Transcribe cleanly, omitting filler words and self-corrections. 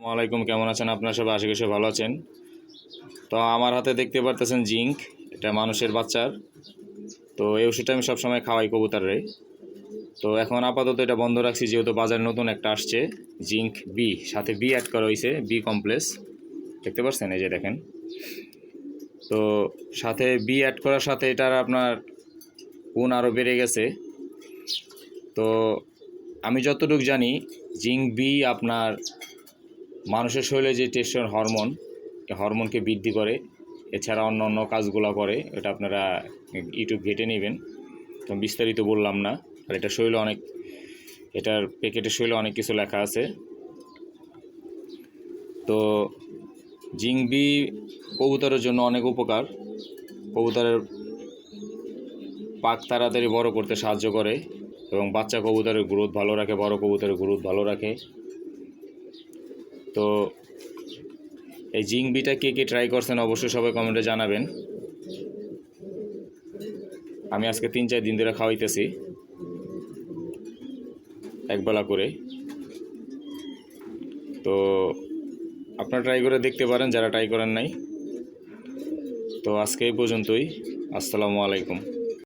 ওয়ালাইকুম, কেমন আছেন আপনারা সবাই? আশা করি সবাই ভালো আছেন। তো আমার হাতে দেখতে পারতেছেন জিঙ্ক, এটা মানুষের বাচ্চার। তো এই ওষুধটা আমি সবসময় খাওয়াই কবুতরে। তো এখন আপাতত এটা বন্ধ রাখছি, যেহেতু বাজারে নতুন একটা আসছে জিঙ্ক বি, সাথে বি অ্যাড করা হয়েছে, বি কমপ্লেক্স। দেখতে পাচ্ছেন, এই যে দেখেন। তো সাথে বি অ্যাড করার সাথে এটার আপনার গুণ আরও বেড়ে গেছে। তো আমি যতটুকু জানি, জিঙ্ক বি আপনার মানুষের শরীরে যে টেস্টোস্টেরন হরমোন, এই হরমোনকে বৃদ্ধি করে। এছাড়া অন্য অন্য কাজগুলো করে, এটা আপনারা ইউটিউব ঘেটে নেবেন, তো বিস্তারিত বললাম না। আর এটা শরীরে অনেক, এটার প্যাকেটের শরীরে অনেক কিছু লেখা আছে। তো জিঙ্ক বি কবুতরের জন্য অনেক উপকার। কবুতরের পাক তাড়াতাড়ি বড় করতে সাহায্য করে এবং বাচ্চা কবুতরের গ্রোথ ভালো রাখে, বড় কবুতরের গ্রোথ ভালো রাখে। তো এই জিঙ্ক বিটা কে কে ট্রাই করছেন অবশ্যই সবাই কমেন্টে জানাবেন। আমি আজকে 3-4 দিন ধরে খাওয়াইতেছি, একবেলা করে। তো আপনারা ট্রাই করে দেখতে পারেন যারা ট্রাই করেন নাই। তো আজকে এই পর্যন্তই। আসসালামু আলাইকুম।